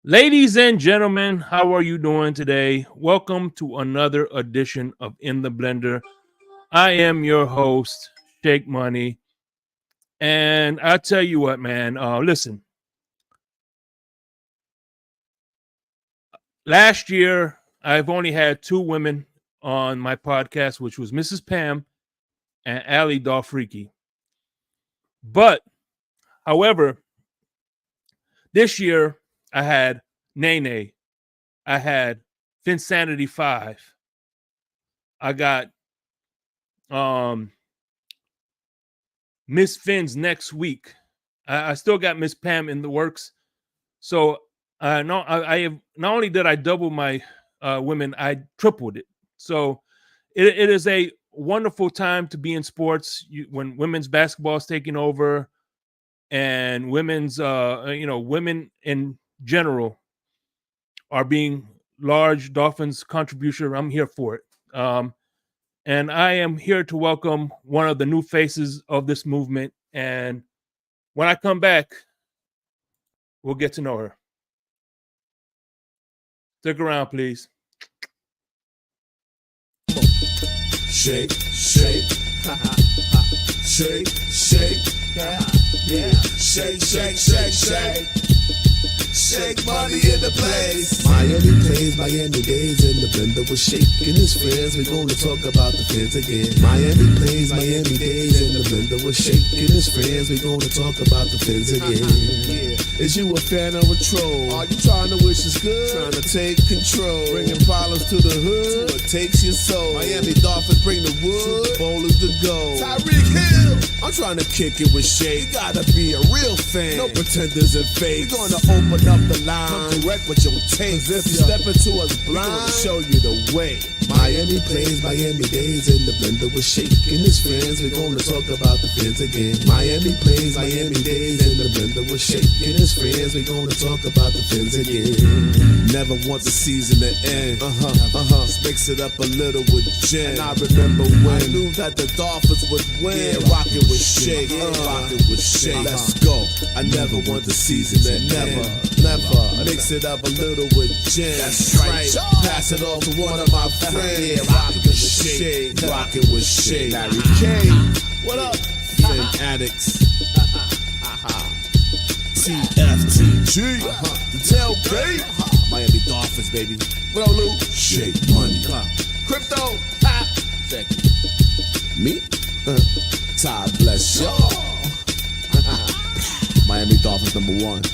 Ladies and gentlemen, how are you doing today? Welcome to another edition of In the Blender. I am your host, Shake Money. And I tell you what, man, listen, last year I've only had two women on my podcast, which was Mrs. Pam and Ali Dalfreaky. But, however, this year I had Nene, I had Phin-Sanity 5, I got Miss Finn's next week. I still got Miss Pam in the works. So no, I have not only did I double my women, I tripled it. So it is a wonderful time to be in sports when women's basketball is taking over and women's women in general are being large Dolphins contribution. I'm here for it. And I am here to welcome one of the new faces of this movement. And when I come back, we'll get to know her. Stick around, please. Shake, shake, shake, shake, yeah, shake, shake, shake, shake. Shake money in the place. Miami plays, Miami days in the blender with Shake and his friends. We're gonna talk about the fans again. Miami plays, Miami days in the blender with Shake and his friends. We're gonna talk about the fans again. Is you a fan or a troll? Are you trying to wish us good? Trying to take control, bringing problems to the hood. What takes your soul? Miami Dolphins bring the wood. Super Bowl is the goal. Tyreek Hill. I'm trying to kick it with Shake. You gotta be a real fan. No pretenders and fakes. We're gonna open up the line. Come correct with your taste. If you step into us blind, we're gonna show you the way. Miami plays, Miami days in the blender with Shake and his friends. We're gonna talk about the fans again. Miami plays, Miami days in the blender with Shake and his friends. We're gonna talk about the fans again. Never want the season to end. Mix it up a little with gin. And I remember when I knew that the Dolphins would win. Yeah, rockin' with Shake, rockin' with Shake. Let's go. I never want the season to end. Never. Mix it up a little with gin. That's right. Pass it off to one of my friends. Yeah, rockin' with Shake. Rockin' with Shake. Larry K. What up? Phin-Addicts. TFTG. The tailgate. Miami Dolphins, baby. What up, Lou? Shake money. Crypto. Check it. Me? God bless y'all. Miami Dolphins #1.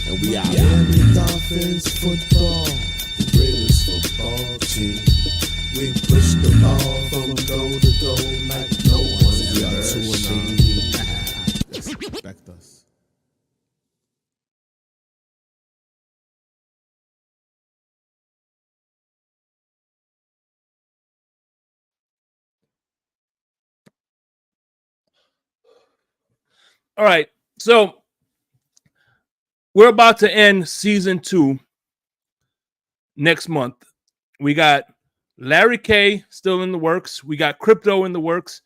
And we out. Miami Dolphins football, the greatest football team. We push the ball from goal to goal like no one's ever seen. Respect us. All right. So we're about to end season 2 next month. We got Larry K still in the works. We got crypto in the works.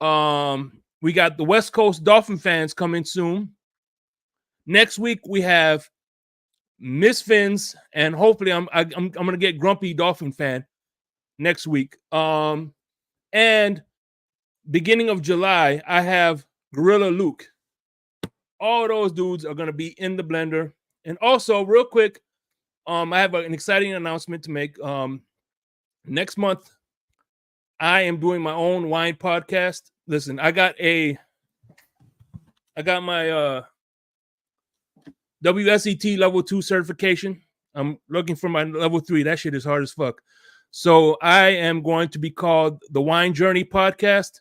We got the West Coast Dolphin fans coming soon. Next week we have Miss Fins, and hopefully I'm gonna get Grumpy Dolphin fan next week. And beginning of July, I have Gorilla Luke. All those dudes are gonna be in the blender. And also, real quick, I have an exciting announcement to make. Next month, I am doing my own wine podcast. Listen, I got my WSET level 2 certification. I'm looking for my level 3. That shit is hard as fuck. So I am going to be called the Wine Journey Podcast,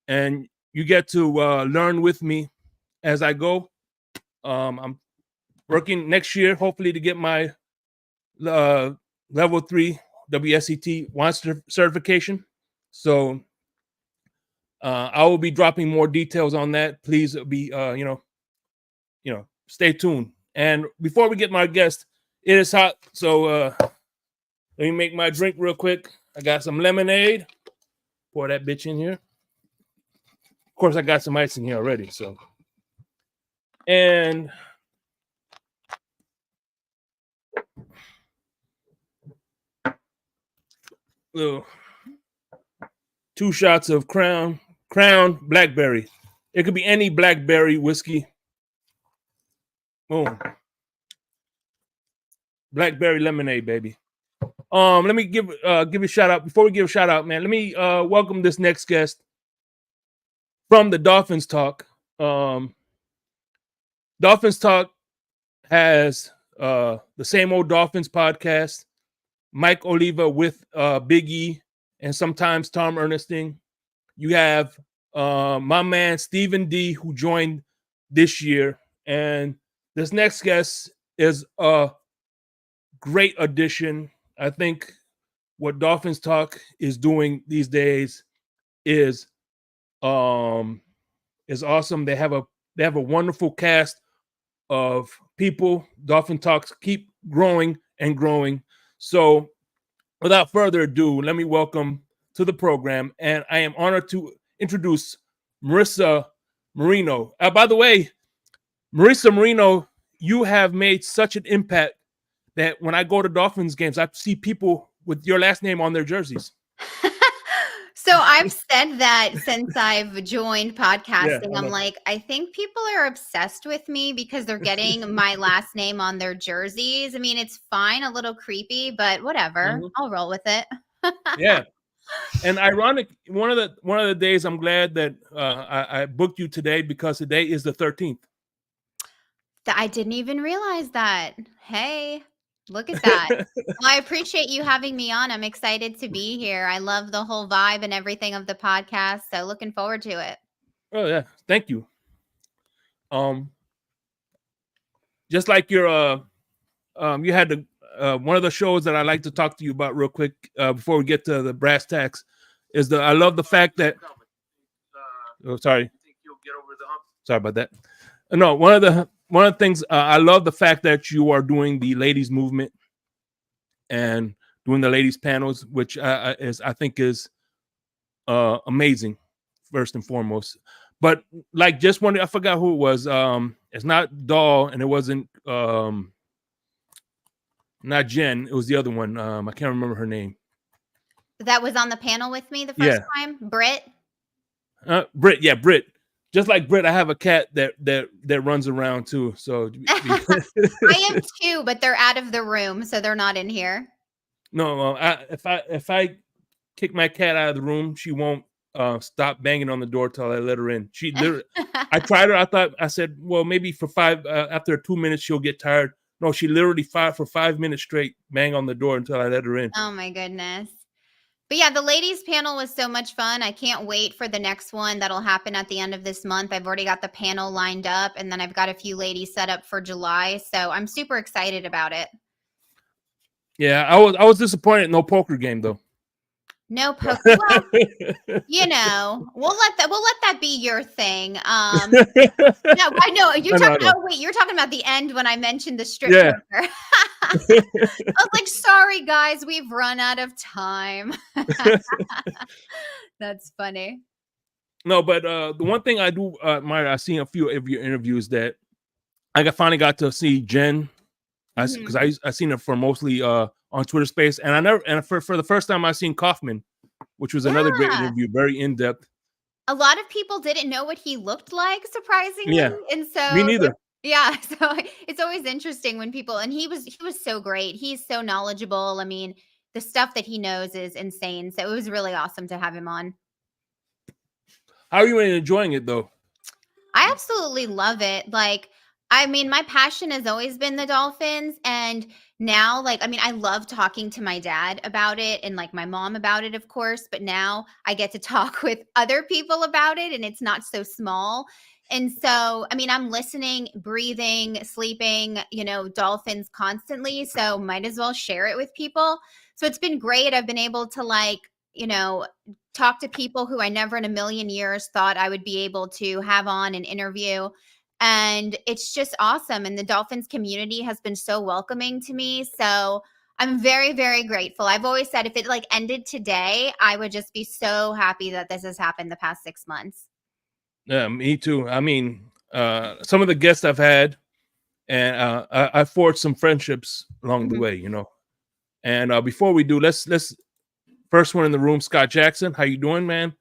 and you get to learn with me as I go. I'm working next year, hopefully, to get my level 3 WSET wine certification. So I will be dropping more details on that. Please be stay tuned. And before we get my guest, it is hot, so let me make my drink real quick. I got some lemonade. Pour that bitch in here. Of course, I got some ice in here already. So, and little 2 shots of Crown Blackberry. It could be any blackberry whiskey. Boom. Blackberry lemonade, baby. Let me give a shout out. Before we give a shout out, man, let me welcome this next guest from the Dolphins Talk. Dolphins Talk has the Same Old Dolphins podcast. Mike Oliva with Big E and sometimes Tom Ernestine. You have my man Stephen D, who joined this year, and this next guest is a great addition. I think what Dolphins Talk is doing these days is awesome. They have a wonderful cast of people. Dolphin Talks keep growing and growing. So without further ado, let me welcome to the program, and I am honored to introduce Marisa Marino. By the way, Marisa Marino, you have made such an impact that when I go to Dolphins games, I see people with your last name on their jerseys. So I've said that since I've joined podcasting. Yeah, I'm like, I think people are obsessed with me because they're getting my last name on their jerseys. I mean, it's fine, a little creepy, but whatever. I'll roll with it. Yeah. And ironic, one of the days I'm glad that I booked you today, because today is the 13th. I didn't even realize that. Hey, look at that. Well, I appreciate you having me on. I'm excited to be here. I love the whole vibe and everything of the podcast. So looking forward to it. Oh yeah, thank you. Just like your you had the one of the shows that I like to talk to you about real quick before we get to the brass tacks is I love the fact that sorry about that. No, one of the things I love the fact that you are doing the ladies movement and doing the ladies panels, which I think is amazing first and foremost. But like, just wondering, I forgot who it was. It's not Doll, and it wasn't not Jen. It was the other one. I can't remember her name. That was on the panel with me the first time. Britt. Britt. Yeah, Britt. Just like Britt, I have a cat that runs around too. So I am too, but they're out of the room, so they're not in here. No, if I kick my cat out of the room, she won't stop banging on the door till I let her in. She literally, I tried her. I said, well, maybe for after 2 minutes she'll get tired. No, she literally for 5 minutes straight bang on the door until I let her in. Oh my goodness. But yeah, the ladies panel was so much fun. I can't wait for the next one that'll happen at the end of this month. I've already got the panel lined up, and then I've got a few ladies set up for July. So I'm super excited about it. Yeah, I was disappointed. No poker game though. No poker. Well, you know, we'll let that be your thing. No, I know you're talking. Oh wait, you're talking about the end when I mentioned the strip poker. I was like, sorry guys, we've run out of time. That's funny. No, but the one thing I do, Mara, I've seen a few of your interviews that I finally got to see Jen. Because I seen her for mostly on Twitter Space, and for the first time I seen Kaufman, which was another great interview, very in depth. A lot of people didn't know what he looked like, surprisingly, and so me neither. Yeah, so it's always interesting when people, and he was so great. He's so knowledgeable. I mean, the stuff that he knows is insane. So it was really awesome to have him on. How are you enjoying it though? I absolutely love it. Like, I mean, my passion has always been the Dolphins. And now, like, I mean, I love talking to my dad about it and like my mom about it, of course. But now I get to talk with other people about it, and it's not so small. And so, I mean, I'm listening, breathing, sleeping, Dolphins constantly. So might as well share it with people. So it's been great. I've been able to talk to people who I never in a million years thought I would be able to have on an interview. And it's just awesome. And the Dolphins community has been so welcoming to me. So I'm very, very grateful. I've always said if it ended today, I would just be so happy that this has happened the past 6 months. Yeah, me too. I mean, some of the guests I've had, and I forged some friendships along the way, And before we do, let's First one in the room, Scott Jackson. How you doing, man?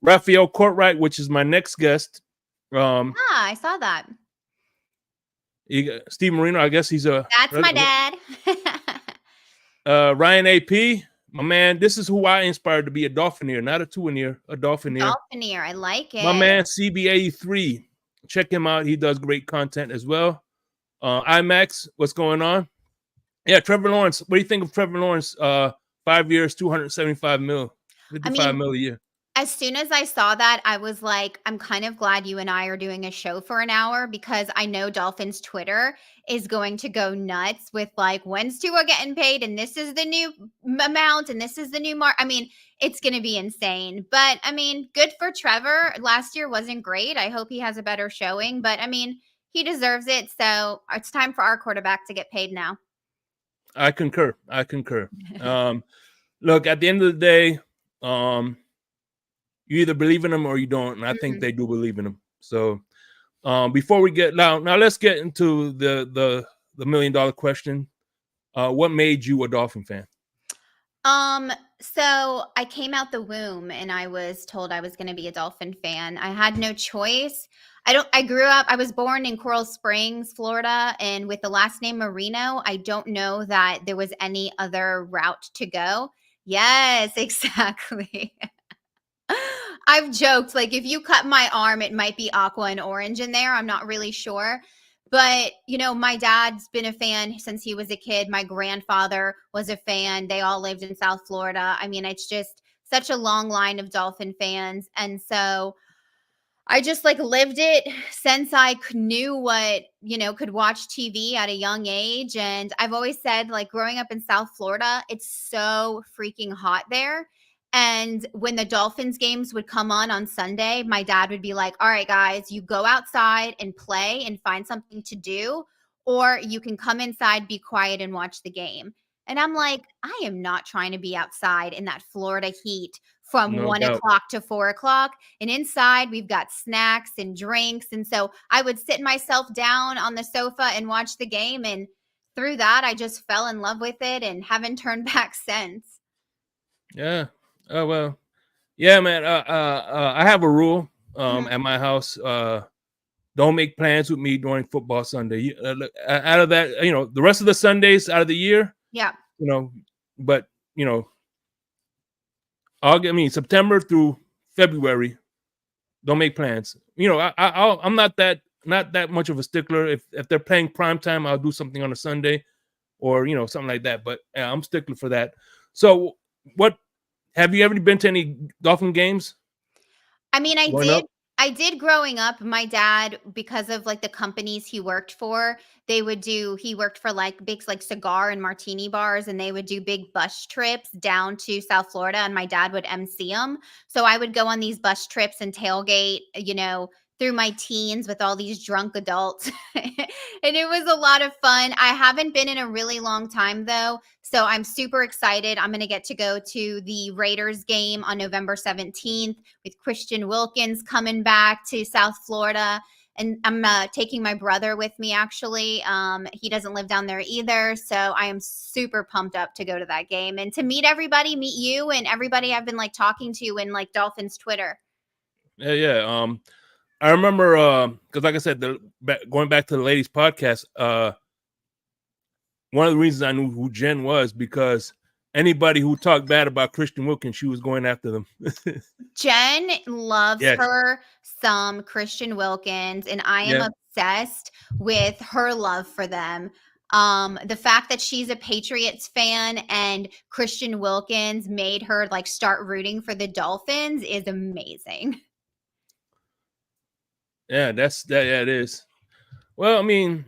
Raphael Courtright, which is my next guest. I saw that. Steve Marino, I guess he's a... That's my dad. Ryan AP, my man. This is who I inspired to be a Dolphiner, not a Tuaneer, a Dolphiner. Dolphiner, I like it. My man, CB83. Check him out. He does great content as well. IMAX, what's going on? Yeah, Trevor Lawrence. What do you think of Trevor Lawrence? 5 years, 275 mil, 55 mil a year. As soon as I saw that, I was like, I'm kind of glad you and I are doing a show for an hour, because I know Dolphins Twitter is going to go nuts with like, when's Tua getting paid? And this is the new amount. And this is the new mark. I mean, it's going to be insane. But I mean, good for Trevor. Last year wasn't great. I hope he has a better showing. But I mean, he deserves it. So it's time for our quarterback to get paid now. I concur. Look, at the end of the day, you either believe in them or you don't, and I think they do believe in them. So, before we get now let's get into the $1 million question. What made you a Dolphin fan? So I came out the womb and I was told I was going to be a Dolphin fan. I had no choice. I was born in Coral Springs, Florida, and with the last name Marino, I don't know that there was any other route to go. Yes, exactly. I've joked, like, if you cut my arm, it might be aqua and orange in there. I'm not really sure. But, you know, my dad's been a fan since he was a kid. My grandfather was a fan. They all lived in South Florida. I mean, it's just such a long line of Dolphin fans. And so I just like lived it since I knew what, you know, could watch TV at a young age. And I've always said, like, growing up in South Florida, it's so freaking hot there. And when the Dolphins games would come on Sunday, my dad would be like, all right, guys, you go outside and play and find something to do, or you can come inside, be quiet, and watch the game. And I'm like, I am not trying to be outside in that Florida heat from 1 o'clock to 4 o'clock. And inside, we've got snacks and drinks. And so I would sit myself down on the sofa and watch the game. And through that, I just fell in love with it and haven't turned back since. Yeah. Oh, well. Yeah, man. I have a rule at my house. Don't make plans with me during football Sunday. Out of that, you know, the rest of the Sundays out of the year. Yeah. You know, but, you know, September through February, don't make plans. You know, I'm not that much of a stickler. If they're playing prime time, I'll do something on a Sunday, or, you know, something like that. But I'm stickler for that. So, what have you ever been to any Dolphin games? I mean, I did growing up. My dad, because of like the companies he worked for, he worked for like big like cigar and martini bars, and they would do big bus trips down to South Florida, and my dad would MC them. So I would go on these bus trips and tailgate, you know, through my teens with all these drunk adults. And it was a lot of fun. I haven't been in a really long time though. So I'm super excited. I'm going to get to go to the Raiders game on November 17th with Christian Wilkins coming back to South Florida. And I'm taking my brother with me, actually. He doesn't live down there either. So I am super pumped up to go to that game and to meet you and everybody I've been like talking to in like Dolphins Twitter. Yeah. I remember, because like I said, going back to the ladies' podcast, one of the reasons I knew who Jen was, because anybody who talked bad about Christian Wilkins, she was going after them. Jen loves her some Christian Wilkins, and I am obsessed with her love for them. The fact that she's a Patriots fan and Christian Wilkins made her like start rooting for the Dolphins is amazing. Yeah, it is. Well, I mean,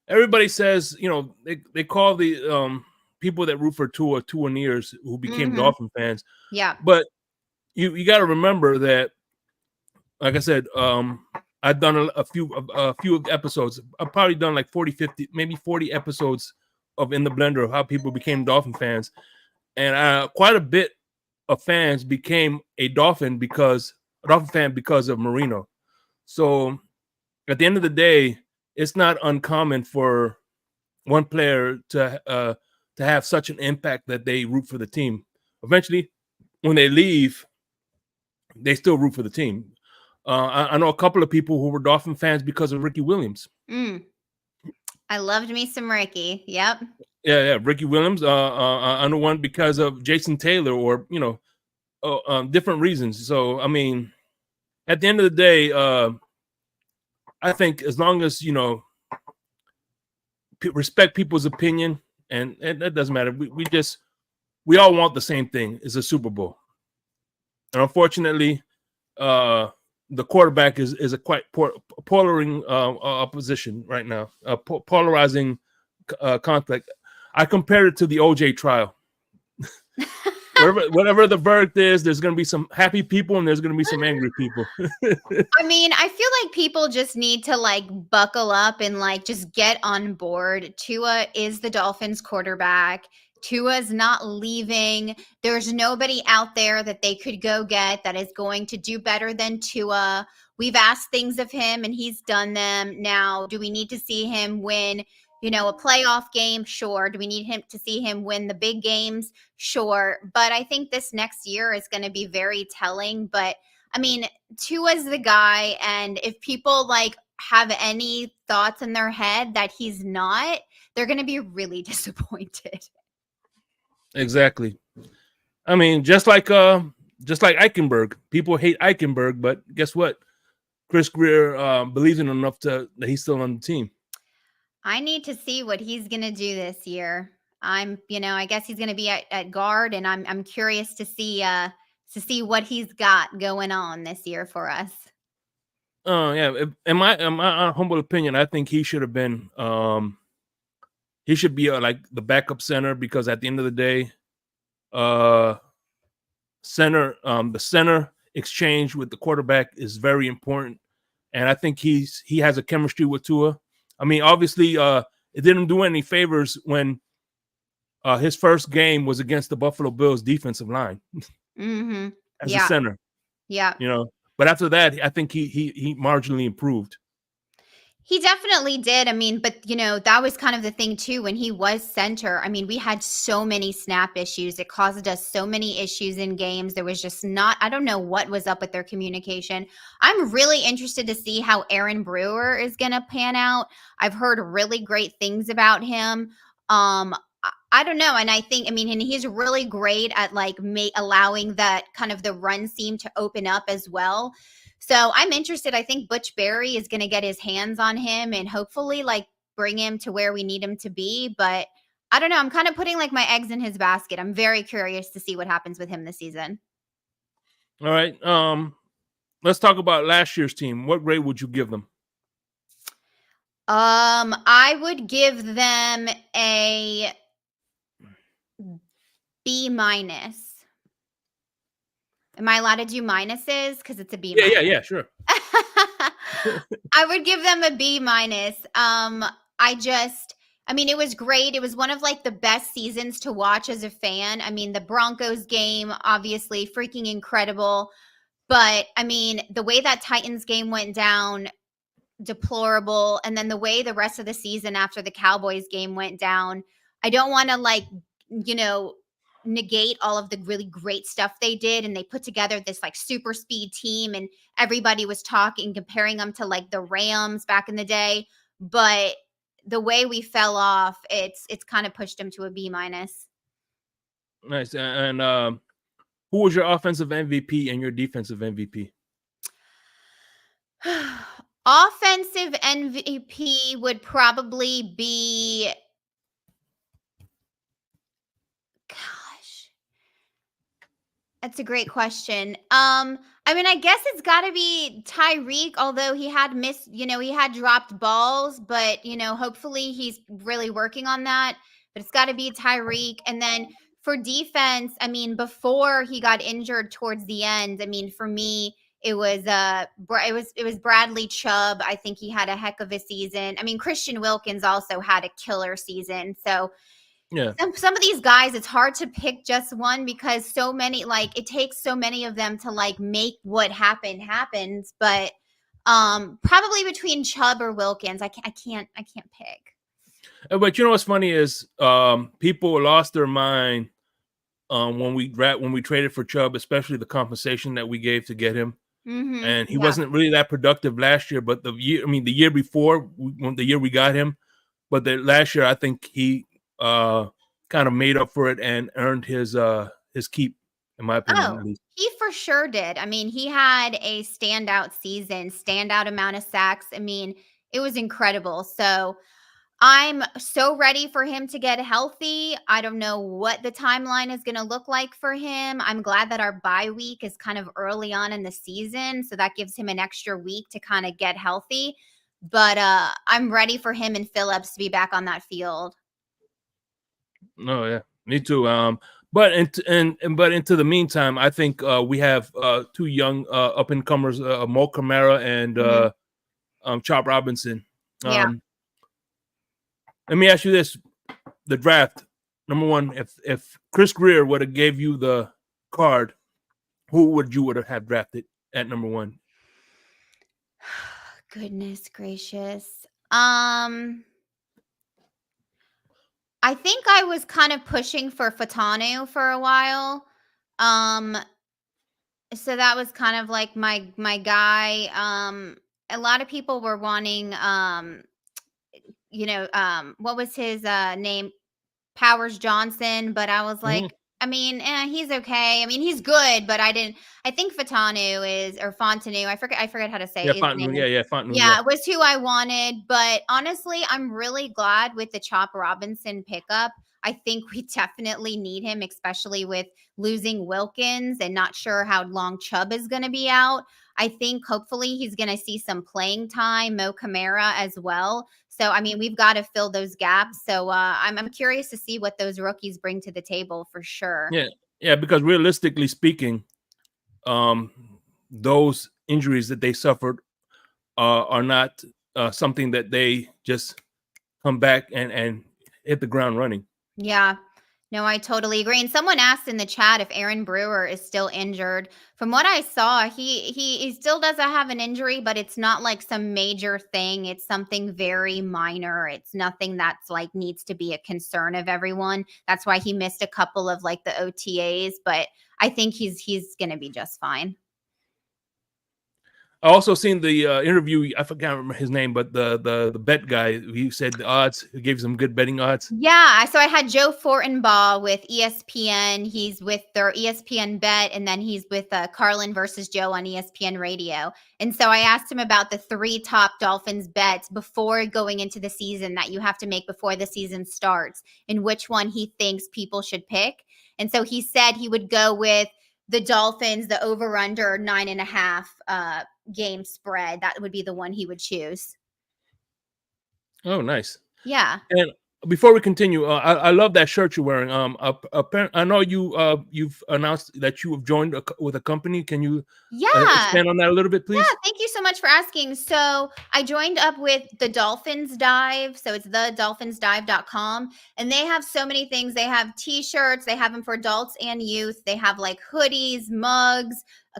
everybody says, you know, they call the people that root for Tuaneers who became Dolphin fans. Yeah. But you got to remember that, like I said, I've done a few episodes. I've probably done like 40, 50, maybe 40 episodes of In the Blender of how people became Dolphin fans. And quite a bit of fans became a Dolphin fan because of Marino. So at the end of the day, it's not uncommon for one player to have such an impact that they root for the team. eventually, when they leave, they still root for the team. I know a couple of people who were Dolphin fans because of Ricky Williams. I loved me some Ricky. Yep. Yeah, Ricky Williams. I know one because of Jason Taylor, or different reasons. So I mean, at the end of the day, I think as long as respect people's opinion, and that doesn't matter. We all want the same thing: is a Super Bowl. And unfortunately, the quarterback is a quite polarizing opposition right now, polarizing conflict. I compared it to the OJ trial. Whatever the verdict is, there's going to be some happy people and there's going to be some angry people. I mean, I feel like people just need to like buckle up and like just get on board. Tua is the Dolphins quarterback. Tua's not leaving. There's nobody out there that they could go get that is going to do better than Tua. We've asked things of him and he's done them. Now, do we need to see him win, a playoff game? Sure. Do we need him to see him win the big games? Sure. But I think this next year is going to be very telling. But I mean, Tua's the guy. And if people like have any thoughts in their head that he's not, they're going to be really disappointed. Exactly. I mean, just like Eichenberg, people hate Eichenberg, but guess what? Chris Greer believes in him enough that he's still on the team. I need to see what he's going to do this year. I guess he's going to be at guard, and I'm curious to see what he's got going on this year for us. Oh yeah. In my humble opinion, I think he should have been. He should be like the backup center, because at the end of the day, the center exchange with the quarterback is very important, and I think he has a chemistry with Tua. I mean, obviously, it didn't do any favors when his first game was against the Buffalo Bills defensive line as a center. Yeah, but after that, I think he marginally improved. He definitely did. I mean, but that was kind of the thing too. When he was center, I mean, we had so many snap issues. It caused us so many issues in games. There was just I don't know what was up with their communication. I'm really interested to see how Aaron Brewer is going to pan out. I've heard really great things about him. I don't know. And I think, and he's really great at like allowing that kind of the run seam to open up as well. So I'm interested. I think Butch Berry is going to get his hands on him and hopefully like bring him to where we need him to be. But I don't know. I'm kind of putting like my eggs in his basket. I'm very curious to see what happens with him this season. All right. Let's talk about last year's team. What grade would you give them? I would give them a B-. Am I allowed to do minuses? Because it's a B-. Yeah, sure. I would give them a B-. It was great. It was one of like the best seasons to watch as a fan. I mean, the Broncos game, obviously freaking incredible. But the way that Titans game went down, deplorable. And then the way the rest of the season after the Cowboys game went down, I don't want to negate all of the really great stuff they did, and they put together this like super speed team, and everybody was comparing them to like the Rams back in the day, but the way we fell off, it's kind of pushed them to a B-. Nice. And who was your offensive MVP and your defensive MVP? Offensive MVP would probably be, that's a great question. I guess it's got to be Tyreek, although he had missed, he had dropped balls, but, hopefully he's really working on that. But it's got to be Tyreek. And then for defense, before he got injured towards the end, for me, it was Bradley Chubb. I think he had a heck of a season. Christian Wilkins also had a killer season. So yeah, some of these guys, it's hard to pick just one because so many, like it takes so many of them to like make what happens. But probably between Chubb or Wilkins, I can't pick. But what's funny is people lost their mind when we traded for Chubb, especially the compensation that we gave to get him. And he Yeah. wasn't really that productive last year, but the year before, the year we got him, but the last year I think he kind of made up for it and earned his keep, in my opinion, at Oh, least. he for sure did. I mean, he had a standout season, standout amount of sacks. I mean, it was incredible. So I'm so ready for him to get healthy. I don't know what the timeline is going to look like for him. I'm glad that our bye week is kind of early on in the season, so that gives him an extra week to kind of get healthy. But I'm ready for him and Phillips to be back on that field. No, yeah, me too. But into the meantime, I think we have two young up and comers, Mo Camara and Chop Robinson. Yeah. Let me ask you this: the draft, number one, if Chris Greer would have gave you the card, who would you have drafted at number one? Goodness gracious. I think I was kind of pushing for Fatanu for a while. So that was kind of like my guy. A lot of people were wanting what was his name? Powers Johnson, but I was like, Mhm. I mean, he's okay. I mean, he's good, but I think Fatanu is, or Fontanu. I forget how to say Yeah, his Fontenot. name. Yeah, Fontenot. Yeah, it was who I wanted, but honestly, I'm really glad with the Chop Robinson pickup. I think we definitely need him, especially with losing Wilkins and not sure how long Chubb is going to be out. I think hopefully he's going to see some playing time, Mo Camara as well. So, I mean, we've got to fill those gaps. So, I'm curious to see what those rookies bring to the table for sure. Yeah, because realistically speaking, those injuries that they suffered are not something that they just come back and hit the ground running. Yeah. No, I totally agree. And someone asked in the chat if Aaron Brewer is still injured. From what I saw, he still doesn't have an injury, but it's not like some major thing. It's something very minor. It's nothing that's like needs to be a concern of everyone. That's why he missed a couple of like the OTAs, but I think he's going to be just fine. I also seen the interview. I forgot remember his name, but the bet guy, he said the odds. He gave some good betting odds. Yeah, so I had Joe Fortenbaugh with ESPN. He's with their ESPN bet, and then he's with Carlin versus Joe on ESPN Radio. And so I asked him about the 3 top Dolphins bets before going into the season that you have to make before the season starts, and which one he thinks people should pick. And so he said he would go with the Dolphins, the over/under 9.5 game spread. That would be the one he would choose. Oh, nice. Yeah. And before we continue, I love that shirt you're wearing. I know you've announced that you have joined with a company. Can you expand on that a little bit, please? Yeah, thank you so much for asking. So I joined up with the Dolphins Dive. So it's thedolphinsdive.com. And they have so many things. They have t-shirts. They have them for adults and youth. They have like hoodies, mugs,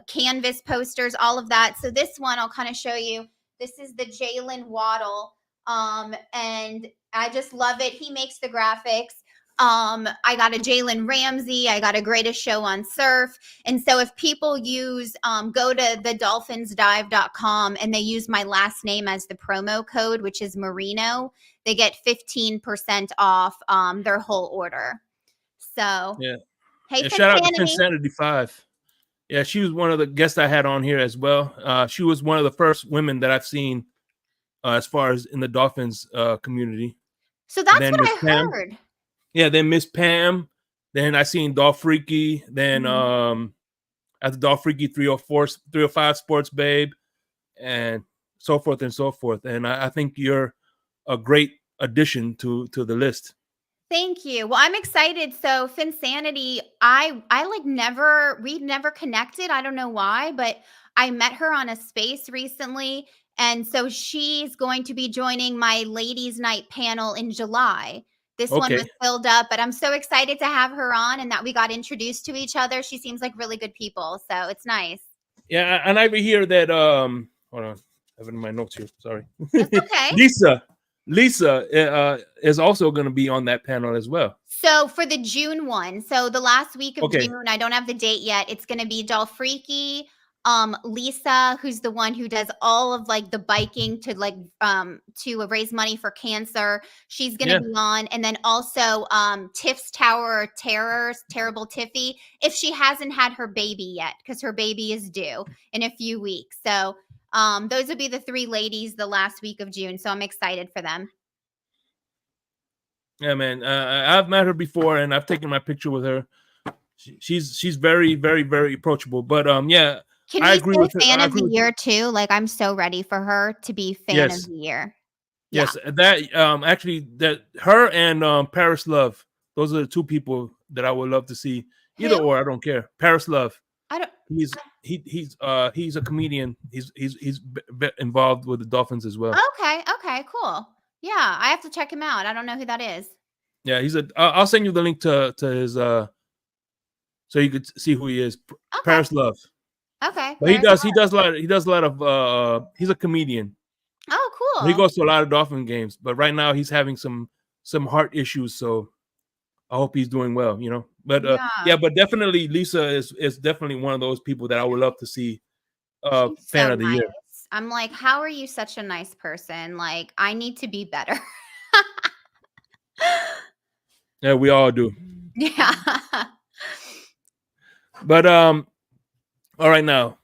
canvas posters, all of that. So this one I'll kind of show you. This is the Jalen Waddle. And I just love it. He makes the graphics. I got a Jalen Ramsey. I got a Greatest Show on Surf. And so if people use, go to thedolphinsdive.com and they use my last name as the promo code, which is Marino, they get 15% off their whole order. So, Yeah. hey, Shout out to Phin-Addict 5. Yeah, she was one of the guests I had on here as well. She was one of the first women that I've seen as far as in the Dolphins community. So that's what I heard. Yeah, then Miss Pam. Then I seen Dolph Freaky. Then after Dolph Freaky, 305 Sports Babe, and so forth and so forth. And I think you're a great addition to the list. Thank you. Well, I'm excited. So Phin-Sanity, we'd never connected. I don't know why, but I met her on a space recently. And so she's going to be joining my ladies' night panel in July. This one was filled up, but I'm so excited to have her on and that we got introduced to each other. She seems like really good people. So it's nice. Yeah. And I hear that, hold on. I have it in my notes here. Sorry. It's okay. Lisa is also going to be on that panel as well. So for the June one, so the last week of Okay. June, I don't have the date yet. It's going to be Dolfreaky, Lisa, who's the one who does all of like the biking to raise money for cancer. She's going to be on, and then also Tiff's Tower of Terrors, Terrible Tiffy, if she hasn't had her baby yet, because her baby is due in a few weeks. So those would be the three ladies the last week of June. So I'm excited for them. Yeah, man. I've met her before, and I've taken my picture with her. She's very, very, very approachable. But yeah, Can I we agree say with her. fan I of agree the with year too? Like I'm so ready for her to be fan of the year. Yes, that actually that her and Paris Love. Those are the two people that I would love to see. Either Who? or, I don't care. Paris Love. I don't. He's a comedian. He's involved with the Dolphins as well. Okay. Okay. Cool. Yeah, I have to check him out. I don't know who that is. Yeah, he's a. I'll send you the link to his so you could see who he is. Okay. Paris Love. Okay. But he does a lot of he's a comedian. Oh, cool. He goes to a lot of Dolphin games, but right now he's having some heart issues, so I hope he's doing well, you know. But yeah, but definitely Lisa is definitely one of those people that I would love to see She's fan so of the nice. year. I'm like, how are you such a nice person? Like, I need to be better. Yeah, we all do. Yeah. But all right, now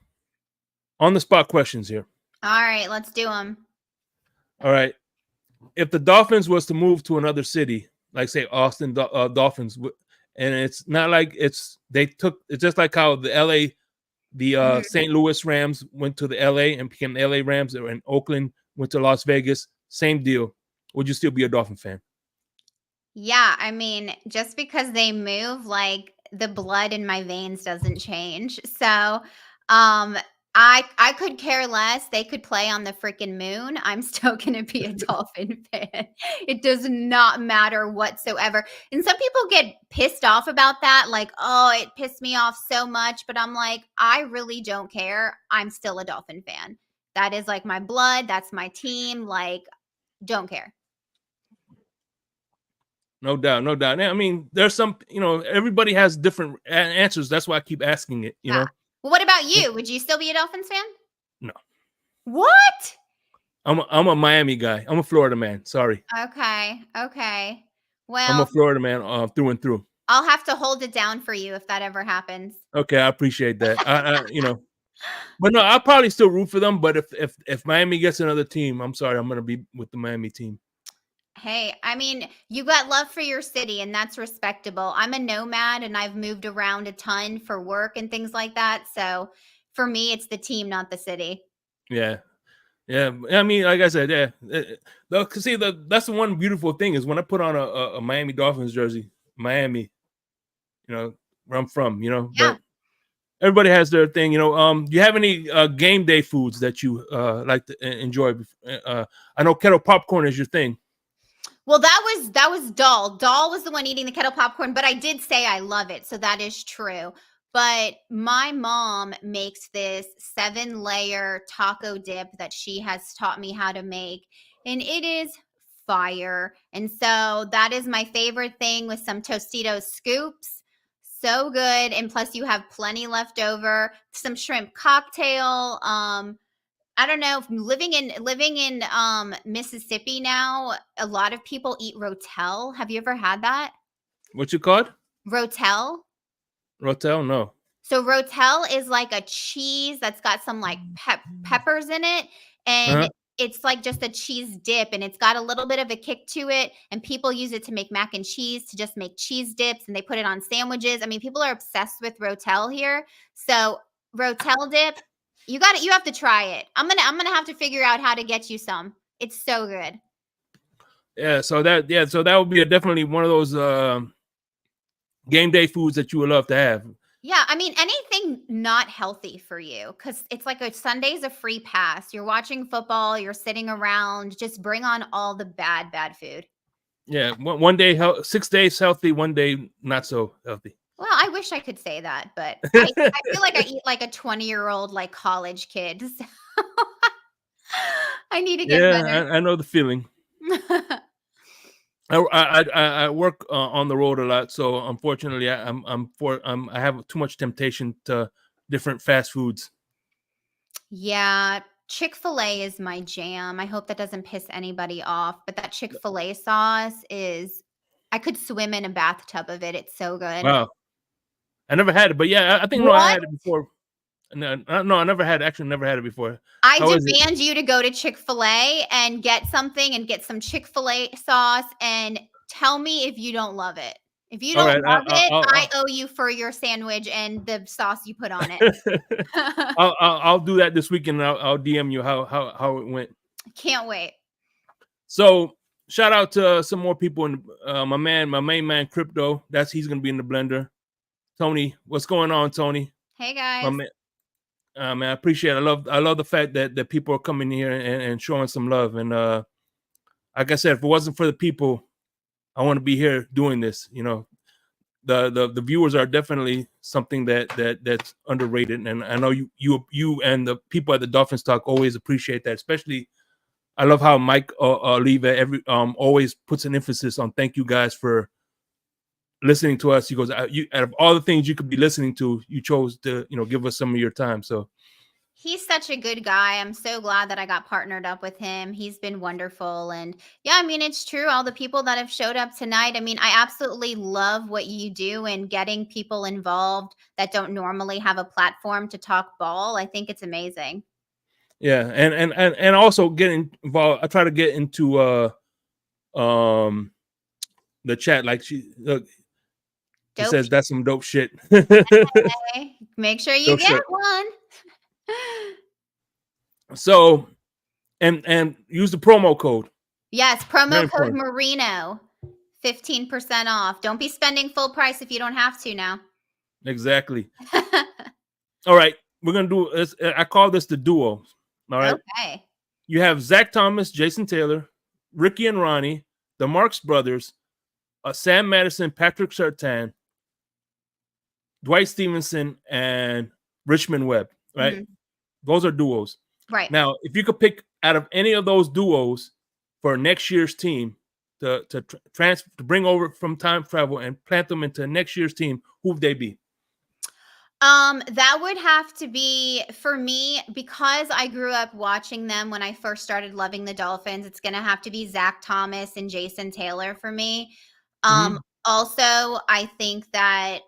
on the spot questions here. All right, let's do them. All right. If the Dolphins was to move to another city, like say Austin Dolphins, and it's not like it's just like how the St. Louis Rams went to the LA and became the LA Rams, and Oakland went to Las Vegas, same deal. Would you still be a Dolphin fan? Yeah, I mean, just because they move, like the blood in my veins doesn't change. So, I could care less. They could play on the freaking moon. I'm still going to be a Dolphin fan. It does not matter whatsoever. And some people get pissed off about that, like, oh, it pissed me off so much. But I'm like, I really don't care. I'm still a Dolphin fan. That is like my blood. That's my team. Like, don't care. No doubt, no doubt. I mean, there's some, everybody has different answers. That's why I keep asking it, you know. Well, what about you? Would you still be a Dolphins fan? No. What? I'm a Miami guy. I'm a Florida man. Sorry. Okay. Well, I'm a Florida man through and through. I'll have to hold it down for you if that ever happens. Okay, I appreciate that. But no, I'll probably still root for them. But if Miami gets another team, I'm sorry, I'm gonna be with the Miami team. Hey, I mean, you got love for your city, and that's respectable. I'm a nomad, and I've moved around a ton for work and things like that. So for me, it's the team, not the city. Yeah. I mean, like I said, yeah. See, that's the one beautiful thing is when I put on a Miami Dolphins jersey, Miami, where I'm from, Yeah. But everybody has their thing, Do you have any game day foods that you like to enjoy? I know kettle popcorn is your thing. Well, that was Doll. Doll was the one eating the kettle popcorn, but I did say I love it, so that is true. But my mom makes this 7-layer taco dip that she has taught me how to make, and it is fire. And so that is my favorite thing with some Tostitos scoops. So good, and plus you have plenty left over. Some shrimp cocktail. I don't know, living in Mississippi now, a lot of people eat rotel. Have you ever had that? What you called? Rotel? Rotel? No. So rotel is like a cheese that's got some like peppers in it, and it's like just a cheese dip, and it's got a little bit of a kick to it, and people use it to make mac and cheese, to just make cheese dips, and they put it on sandwiches. I mean, people are obsessed with rotel here. So rotel dip, you have to try it. I'm gonna have to figure out how to get you some. It's so good. Yeah, so that would be definitely one of those game day foods that you would love to have. Yeah, I mean, anything not healthy for you, because it's like a Sunday's a free pass. You're watching football, you're sitting around, just bring on all the bad food. Yeah, one day 6 days healthy, one day not so healthy. Well, I wish I could say that, but I feel like I eat like a 20-year-old like college kid. So I need to get better. I know the feeling. I work on the road a lot, so unfortunately, I have too much temptation to different fast foods. Yeah, Chick-fil-A is my jam. I hope that doesn't piss anybody off, but that Chick-fil-A sauce is I could swim in a bathtub of it. It's so good. Wow, I never had it, but yeah, I think no, I What? had it before. No, no, I never had actually never had it before. I How is it? demand you to go to Chick-fil-A and get something and get some Chick-fil-A sauce and tell me if you don't love it. If you All don't right, love it, I owe you for your sandwich and the sauce you put on it. I'll do that this weekend. I'll DM you how it went. Can't wait. So shout out to some more people in my main man Crypto. He's gonna be in the blender. Tony, what's going on, Tony? Hey My guys. man, man, I appreciate it. I love the fact that people are coming here and showing some love. And like I said, if it wasn't for the people, I want to be here doing this. You know, the viewers are definitely something that's underrated, and I know you and the people at the Dolphins Talk always appreciate that. Especially, I love how Mike Oliva always puts an emphasis on thank you guys for listening to us. He goes, out of all the things you could be listening to, you chose to give us some of your time. So He's such a good guy. I'm so glad that I got partnered up with him. He's been wonderful. And yeah, I mean, it's true. All the people that have showed up tonight. I mean, I absolutely love what you do and getting people involved that don't normally have a platform to talk ball. I think it's amazing. yeah, and also getting involved. I try to get into the chat. Like she Dope. says that's some dope shit. Okay. Make sure you Dope get shit. one. So and use the promo code. Yes, Very promo code important. Marino, 15% off. Don't be spending full price if you don't have to now. Exactly. All right, we're gonna do this. I call this the duo. All right. Okay. You have Zach Thomas, Jason Taylor, Ricky and Ronnie, the Marks brothers, Sam Madison, Patrick Surtain, Dwight Stevenson, and Richmond Webb. Right. Mhm. Those are duos. Right. Now, if you could pick out of any of those duos for next year's team to bring over from time travel and plant them into next year's team, who would they be? That would have to be for me because I grew up watching them when I first started loving the Dolphins. It's gonna have to be Zach Thomas and Jason Taylor for me. Also, I think that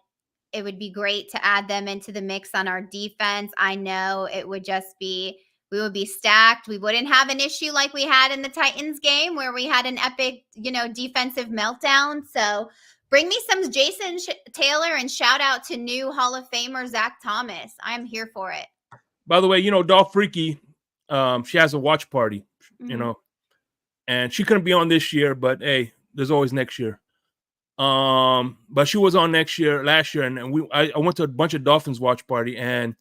it would be great to add them into the mix on our defense. I know it would just be we would be stacked. We wouldn't have an issue like we had in the Titans game where we had an epic, defensive meltdown. So bring me some Jason Taylor and shout out to new Hall of Famer Zach Thomas. I'm here for it. By the way, Dolph Freaky, she has a watch party, and she couldn't be on this year, but hey, there's always next year. But she was on last year, and I went to a bunch of Dolphins watch party, and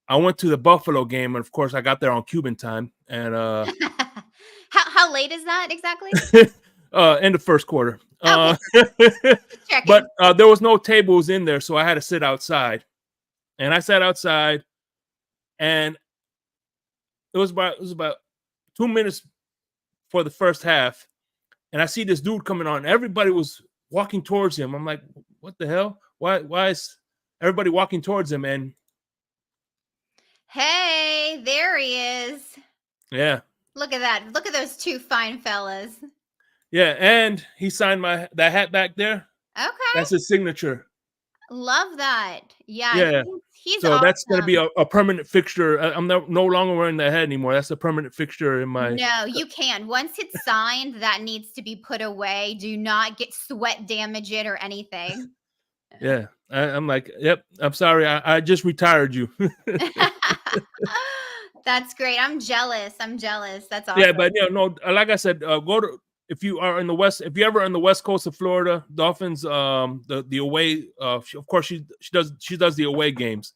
I went to the Buffalo game, and of course I got there on Cuban time. And how late is that exactly? In the first quarter. Okay. But there was no tables in there, so I had to sit outside. And I sat outside, and it was about 2 minutes for the first half, and I see this dude coming on. Everybody was walking towards him. I'm like, what the hell? Why is everybody walking towards him? And hey, there he is. yeah. Look at that. Look at those two fine fellas. Yeah, and he signed that hat back there. Okay. That's his signature. Love that. Yeah. He's so awesome. That's going to be a permanent fixture. I'm no longer wearing the hat anymore. That's a permanent fixture in my. No, you can. Once it's signed, that needs to be put away. Do not get sweat damage it or anything. Yeah, I'm like, yep. I'm sorry. I just retired you. That's great. I'm jealous. That's awesome. Yeah, but no. Like I said, go to if you are in the West. If you ever on the West Coast of Florida, Dolphins. The away. Of course, she does the away games.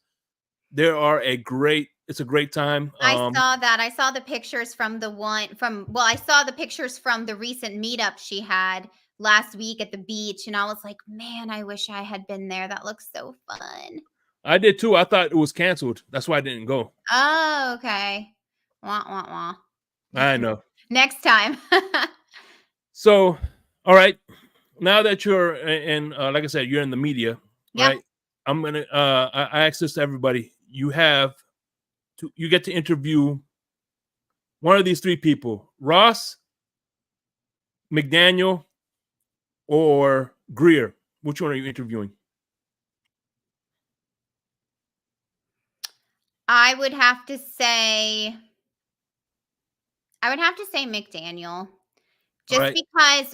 It's a great time. I saw that. I saw the pictures from I saw the pictures from the recent meetup she had last week at the beach, and I was like, man, I wish I had been there. That looks so fun. I did too. I thought it was canceled. That's why I didn't go. Oh, okay. Wah, wah, wah. I know. Next time. So All right. Now that you're in, like I said, you're in the media, Yeah. right? I'm gonna. I ask this to everybody. You get to interview one of these three people: Ross, McDaniel, or Greer. Which one are you interviewing? I would have to say McDaniel. All right.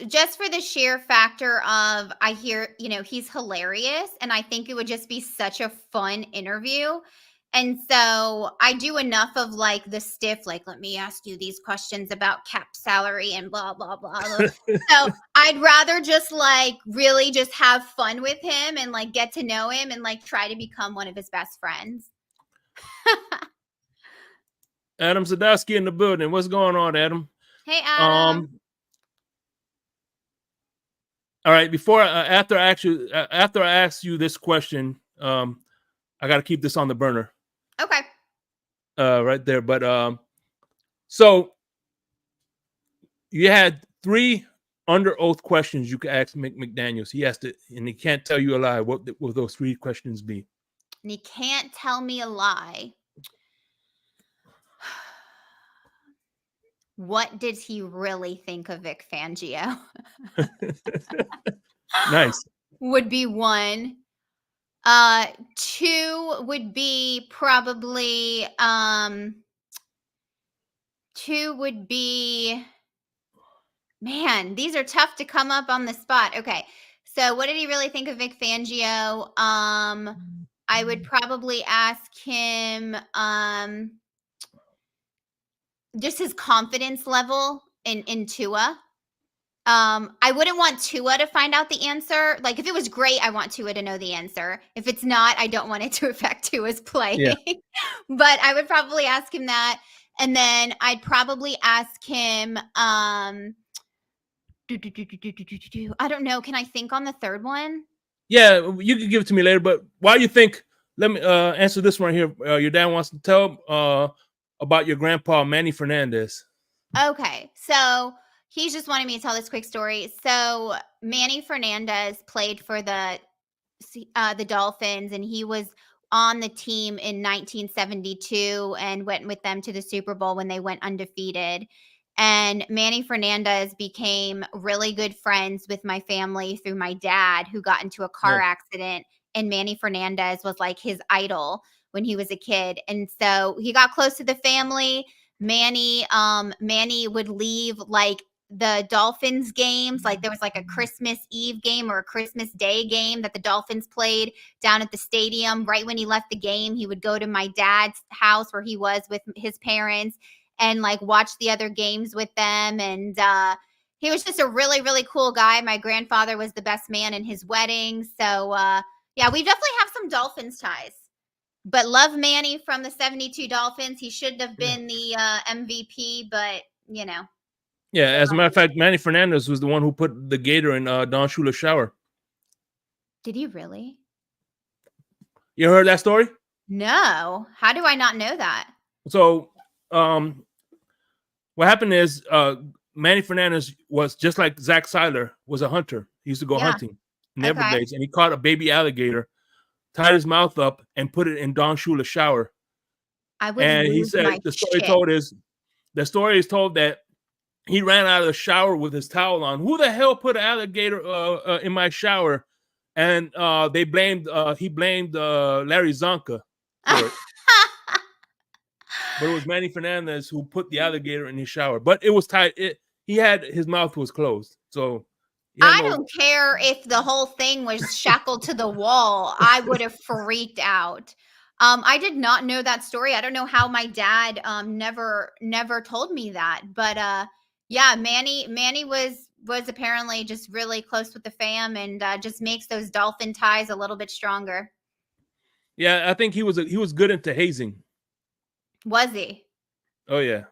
Just for the sheer factor of I hear, he's hilarious and I think it would just be such a fun interview. And so I do enough of like the stiff, like, let me ask you these questions about cap salary and blah, blah, blah. So I'd rather just like really just have fun with him and like get to know him and like try to become one of his best friends. Adam Sadowski in the building. What's going on, Adam? Hey, Adam. All right. After I ask you this question, I got to keep this on the burner. Okay. Right there. But so you had 3 under oath questions you could ask McDaniels. He has to, and he can't tell you a lie. What will those 3 questions be? And he can't tell me a lie. What did he really think of Vic Fangio? Nice. Would be 1. 2 would be probably 2 would be, man, these are tough to come up on the spot. Okay. So what did he really think of Vic Fangio? I would probably ask him just his confidence level in Tua. I wouldn't want Tua to find out the answer. Like if it was great, I want Tua to know the answer. If it's not, I don't want it to affect Tua's play. Yeah. But I would probably ask him that. And then I'd probably ask him, I don't know. Can I think on the third one? Yeah, you can give it to me later. But while you think, let me answer this one here. Your dad wants to tell about your grandpa, Manny Fernandez. Okay. So he's just wanting me to tell this quick story. So Manny Fernandez played for the Dolphins, and he was on the team in 1972 and went with them to the Super Bowl when they went undefeated. And Manny Fernandez became really good friends with my family through my dad, who got into a car accident. And Manny Fernandez was like his idol when he was a kid. And so he got close to the family. Manny would leave like the Dolphins games. Like there was like a Christmas Eve game or a Christmas Day game that the Dolphins played down at the stadium. Right when he left the game, he would go to my dad's house where he was with his parents and like watch the other games with them. And he was just a really, really cool guy. My grandfather was the best man in his wedding. So yeah, we definitely have some Dolphins ties. But love Manny from the 72 Dolphins. He should have been the MVP, but Yeah, as a matter of fact, Manny Fernandez was the one who put the gator in Don Shula's shower. Did he really? You heard that story? No. How do I not know that? So what happened is Manny Fernandez was just like Zach Seiler was a hunter. He used to go hunting in the Everglades, and he caught a baby alligator, tied his mouth up, and put it in Don Shula's shower. And he said the story is told that he ran out of the shower with his towel on. Who the hell put an alligator in my shower? And he blamed Larry Zonka for it. But it was Manny Fernandez who put the alligator in his shower. But it was tied. His mouth was closed. So I don't care if the whole thing was shackled to the wall. I would have freaked out. I did not know that story. I don't know how my dad never told me that. But yeah, Manny was apparently just really close with the fam and just makes those Dolphin ties a little bit stronger. Yeah, I think he was good into hazing. Was he? Oh yeah,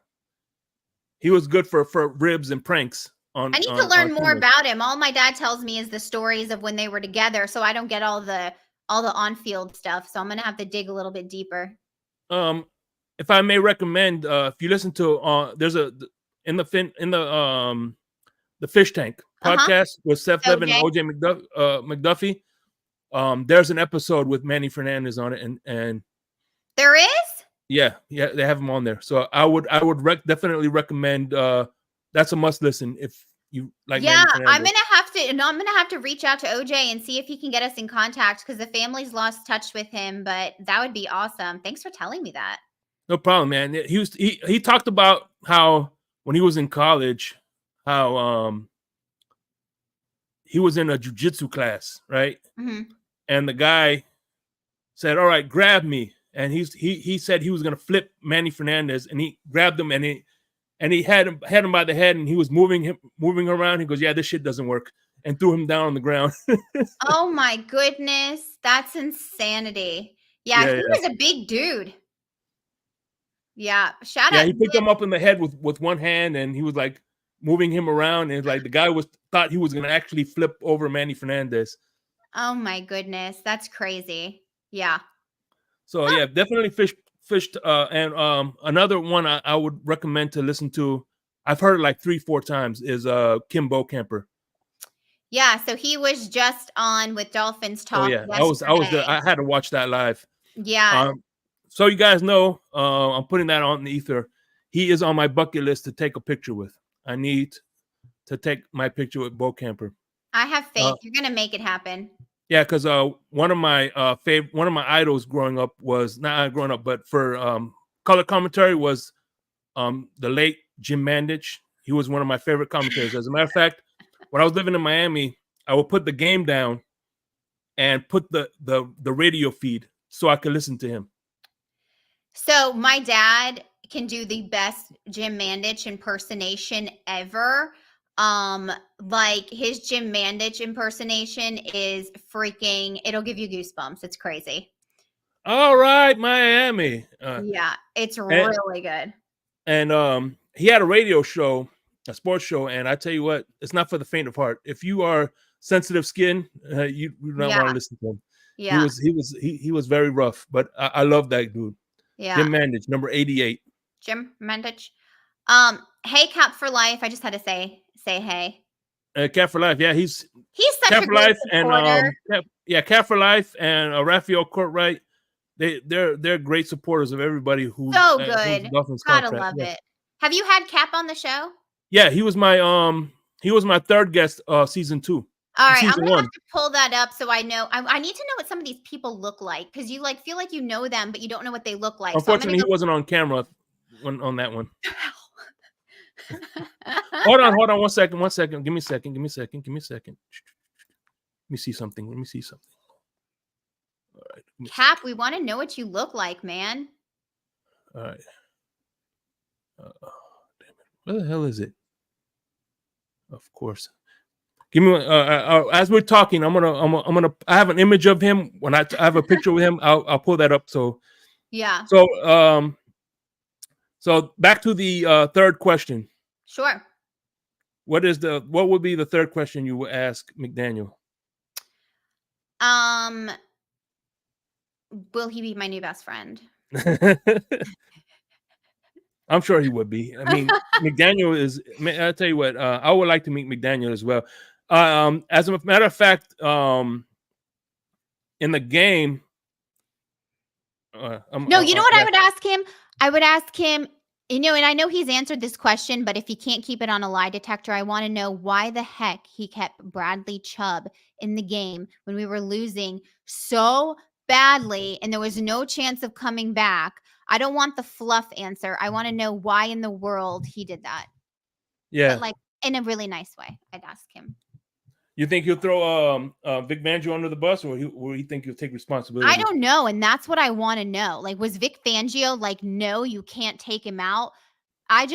he was good for ribs and pranks. I need to learn more about him. All my dad tells me is the stories of when they were together, so I don't get all the on-field stuff. So I'm gonna have to dig a little bit deeper. If I may recommend, if you listen to there's in the the Fish Tank Uh-huh. podcast with Seth Levin and OJ. OJ McDuffie. There's an episode with Manny Fernandez on it, and There is? yeah, they have him on there. So I would definitely recommend. That's a must listen if you like Yeah, Manny Fernandez. I'm gonna have to reach out to OJ and see if he can get us in contact because the family's lost touch with him, but that would be awesome. Thanks for telling me that. No problem, man. He talked about how when he was in college, how he was in a jujitsu class, right? Hmm. And the guy said, "All right, grab me." And he said he was gonna flip Manny Fernandez, and he grabbed him, and he had him by the head, and he was moving around. He goes, "Yeah, this shit doesn't work," and threw him down on the ground. Oh my goodness, that's insanity. Yeah, Yeah, he was a big dude. Yeah, shout yeah. out. He picked him up in the head with one hand, and he was like moving him around, and like the guy thought he was gonna actually flip over Manny Fernandez. Oh my goodness, that's crazy. Yeah. So yeah, definitely fished. And another one I would recommend to listen to. I've heard it like 3-4 times is Kim Bocamper. Yeah, so he was just on with Dolphins Oh Talk yeah, I was there. yesterday. I had to watch that live. Yeah. So you guys know, I'm putting that on the ether. He is on my bucket list to take a picture with. I need to take my picture with Bocamper. I have faith. You're gonna make it happen. Yeah, because one of my idols growing up was not growing up, but for color commentary was the late Jim Mandich. He was one of my favorite commentators. As a matter of fact, when I was living in Miami, I would put the game down and put the radio feed so I could listen to him. So my dad can do the best Jim Mandich impersonation ever. Like his Jim Mandich impersonation is freaking, it'll give you goosebumps. It's crazy. All right, Miami. Yeah, it's really good. And he had a radio show, a sports show, and I tell you what, it's not for the faint of heart. If you are sensitive skin, you do not want to listen to him. Yeah. He was very rough, but I love that dude. Yeah. Jim Mandich, number 88. Jim Mandich. Hey, Cap for Life. I just had to say hey. Cat for Life, yeah, he's such Cat a for great Life, supporter. and Cat for Life and Raphael Courtwright. They're great supporters of everybody who so good. Dolphins Gotta contract. love it. Have you had Cap on the show? Yeah, he was my third guest season 2. All right, season I'm gonna 1. have to pull that up so I know. I need to know what some of these people look like because you like feel like you know them, but you don't know what they look like. Unfortunately, he wasn't on camera on that one. Hold on. 1 second. Give me a second. Let me see something. All right. Cap, we want to know what you look like, man. All right. Damn it. Where the hell is it? Of course. Give me as we're talking. I'm gonna. I have an image of him. When I have a picture with him, I'll pull that up. So yeah. So back to the third question. Sure. What would be the third question you would ask McDaniel? Will he be my new best friend? I'm sure he would be. I mean, McDaniel is. I'll tell you what. I would like to meet McDaniel as well. As a matter of fact, in the game. No, you know what I would ask him? I would ask him. And I know he's answered this question, but if he can't keep it on a lie detector, I want to know why the heck he kept Bradley Chubb in the game when we were losing so badly and there was no chance of coming back. I don't want the fluff answer. I want to know why in the world he did that. Yeah. But like in a really nice way, I'd ask him. You think he'll throw Vic Fangio under the bus, or he think he'll take responsibility? I don't know, and that's what I want to know. Like, was Vic Fangio like, no, you can't take him out? I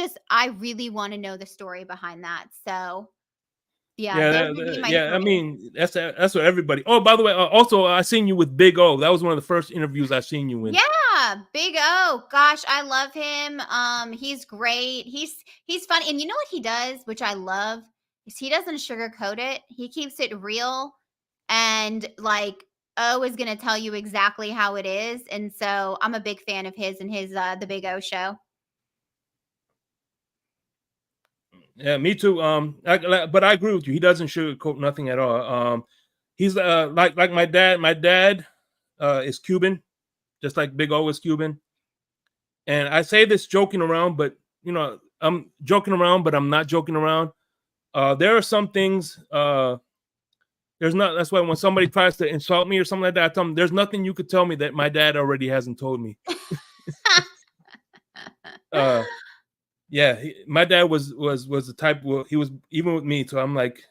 really want to know the story behind that. So, yeah. I mean, that's what everybody. Oh, by the way, also I seen you with Big O. That was one of the first interviews I seen you in. Yeah, Big O. Gosh, I love him. He's great. He's funny, and you know what he does, which I love. He doesn't sugarcoat it. He keeps it real, and like O is going to tell you exactly how it is. And so I'm a big fan of his and his the Big O show. Yeah, me too. But I agree with you. He doesn't sugarcoat nothing at all. He's like my dad. My dad is Cuban, just like Big O is Cuban. And I say this joking around, but I'm joking around, but I'm not joking around. There are some things. There's not. That's why when somebody tries to insult me or something like that, I tell them there's nothing you could tell me that my dad already hasn't told me. uh, yeah, my dad was the type. Well, he was even with me, so I'm like,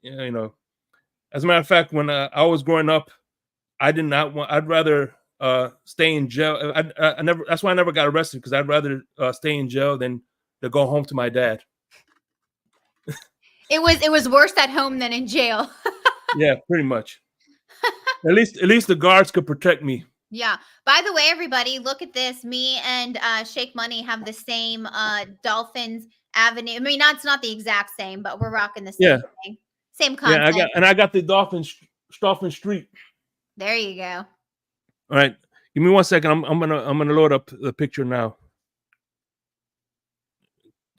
As a matter of fact, when I was growing up, I did not want. I'd rather stay in jail. I never. That's why I never got arrested, because I'd rather stay in jail than to go home to my dad. It was worse at home than in jail. Yeah, pretty much. At least the guards could protect me. Yeah. By the way, everybody, look at this. Me and Shake Money have the same Dolphins Avenue. I mean, it's not the exact same, but we're rocking the same thing. Same content. Yeah, I got the Dolphin Street. There you go. All right, give me 1 second. I'm gonna load up the picture now.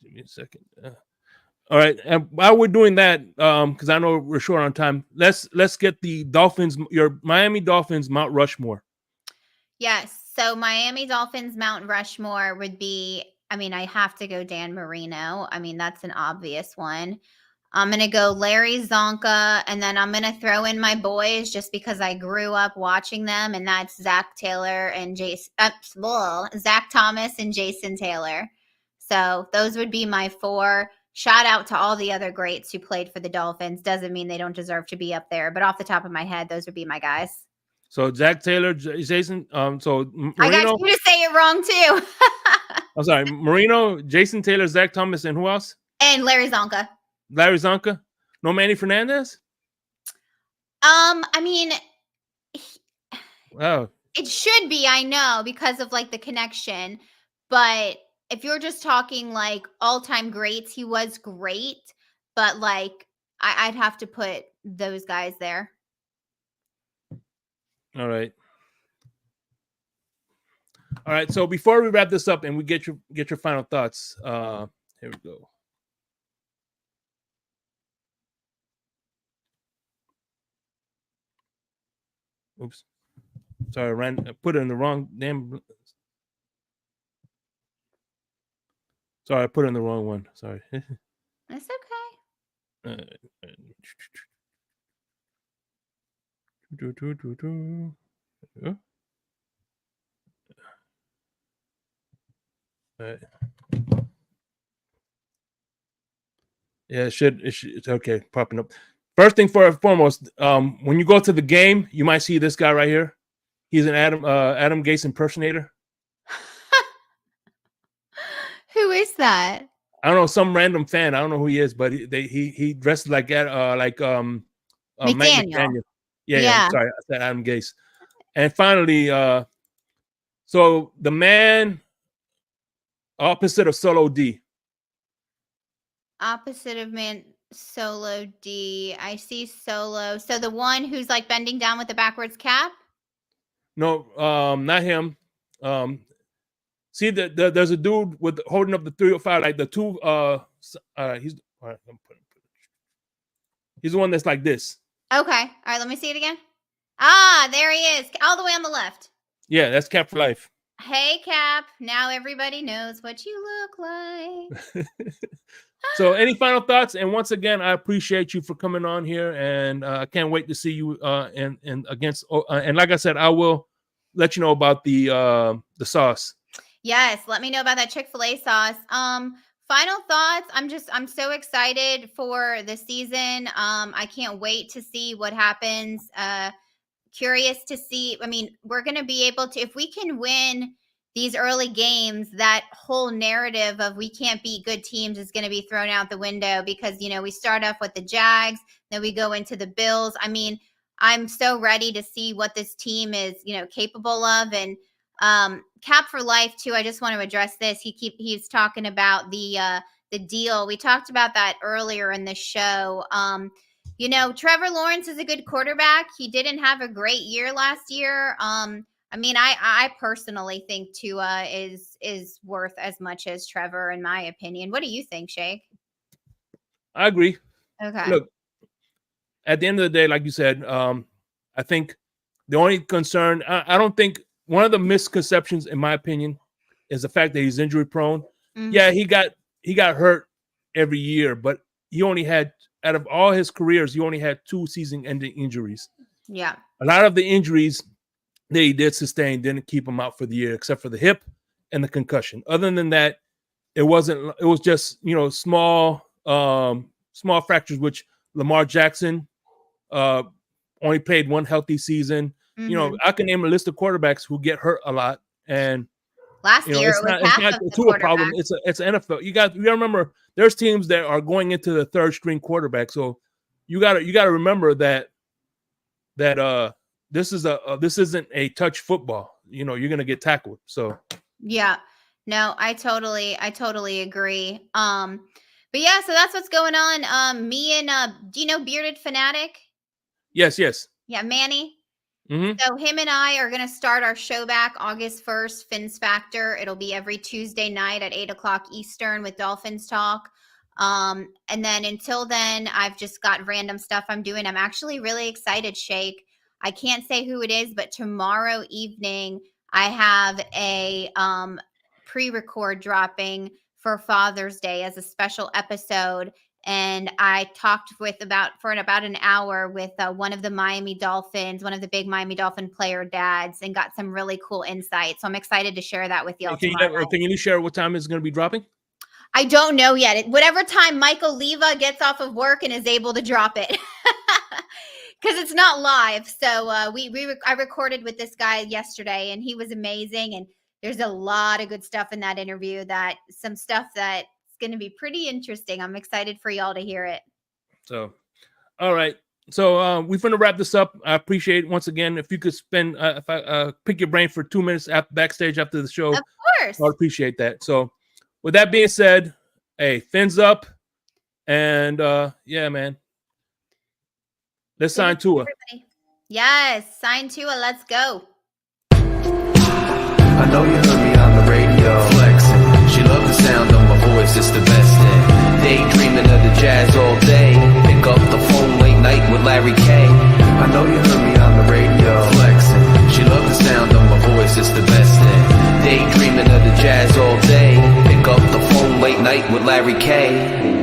Give me a second. All right, and while we're doing that, because I know we're short on time, let's get the Dolphins, your Miami Dolphins Mount Rushmore. Yes. So Miami Dolphins Mount Rushmore would be, I mean, I have to go Dan Marino. I mean, that's an obvious one. I'm going to go Larry Zonka, and then I'm going to throw in my boys just because I grew up watching them, and that's Zach Taylor and Zach Thomas and Jason Taylor. So those would be my four. Shout out to all the other greats who played for the Dolphins. Doesn't mean they don't deserve to be up there, but off the top of my head, those would be my guys. So Zach Taylor, Jason. So Marino, I got you to say it wrong too. I'm sorry, Marino, Jason Taylor, Zach Thomas, and who else? And Larry Zonka. Larry Zonka. No Manny Fernandez. I mean, wow. It should be, I know, because of like the connection, but if you're just talking like all-time greats, he was great, but like I'd have to put those guys there. All right. So before we wrap this up and we get your final thoughts, here we go. Oops. Sorry, I put it in the wrong damn. Sorry, I put it in the wrong one. Sorry. That's okay. Yeah, it's okay, popping up. First thing foremost, when you go to the game, you might see this guy right here. He's an Adam Gase impersonator. Who is that? I don't know, some random fan. I don't know who he is, but he dressed like McDaniel. Yeah. Sorry, I said Adam Gase. And finally, so the man opposite of Solo D. Opposite of Solo D. I see Solo. So the one who's like bending down with the backwards cap? No, not him. See, there's a dude with holding up the 305, like the two. He's the one that's like this. Okay. All right. Let me see it again. Ah, there he is, all the way on the left. Yeah, that's Cap for life. Hey, Cap. Now everybody knows what you look like. So, any final thoughts? And once again, I appreciate you for coming on here, and I can't wait to see you. And like I said, I will let you know about the sauce. Yes, let me know about that Chick-fil-A sauce. Final thoughts. I'm so excited for the season. I can't wait to see what happens. Curious to see. I mean, we're going to be able to, if we can win these early games, that whole narrative of we can't beat good teams is going to be thrown out the window, because, we start off with the Jags, then we go into the Bills. I mean, I'm so ready to see what this team is, capable of. And Cap for life too. I just want to address this. He's talking about the deal. We talked about that earlier in the show. Trevor Lawrence is a good quarterback. He didn't have a great year last year. I mean, I personally think Tua is worth as much as Trevor, in my opinion. What do you think, Shake? I agree. Okay. Look, at the end of the day, like you said, I think the only concern, I don't think one of the misconceptions, in my opinion, is the fact that he's injury prone. Mhm. Yeah, he got hurt every year, but he only had, out of all his careers, he only had 2 season-ending injuries. Yeah. A lot of the injuries that he did sustain didn't keep him out for the year, except for the hip and the concussion. Other than that, it was just, small fractures, which Lamar Jackson only played 1 healthy season. Mhm. I can name a list of quarterbacks who get hurt a lot, and Last year it's it was not half of the to a problem. quarterbacks. It's an NFL. You got to remember, there's teams that are going into the 3rd string quarterback. So you got to remember that this isn't a touch football. You're going to get tackled. So Yeah. No, I totally agree. But yeah, so that's what's going on. Me and do you know Bearded Fanatic? yes. Yeah, Manny. Mm-hmm. So him and I are going to start our show back August 1st, Fins Factor. It'll be every Tuesday night at 8:00 Eastern with Dolphins Talk. And then until then, I've just got random stuff I'm doing. I'm actually really excited, Shake. I can't say who it is, but tomorrow evening I have a pre-record dropping for Father's Day as a special episode. And I talked for about an hour with one of the Miami Dolphins, one of the big Miami Dolphin player dads, and got some really cool insights. So I'm excited to share that with y'all tomorrow. Can you share what time it's going to be dropping? I don't know yet. Whatever time Michael Leva gets off of work and is able to drop it. Because it's not live. So I recorded with this guy yesterday, and he was amazing. And there's a lot of good stuff in that interview, some stuff that's going to be pretty interesting. I'm excited for y'all to hear it. So, all right. So we're going to wrap this up. I appreciate it once again. If you could spend, if I pick your brain for 2 minutes backstage after the show, of course, I'd appreciate that. So with that being said, hey, fins up. And yeah, man. Let's sign Tua. Yes, sign Tua. Let's go. I know you heard me on the radio flexing. She loved the sound of my voice, it's the best thing. Daydreaming of the jazz all day. Pick up the phone late night with Larry K. I know you heard me on the radio flexing. She loved the sound of my voice, it's the best thing. Daydreaming of the jazz all day. Pick up the phone late night with Larry K.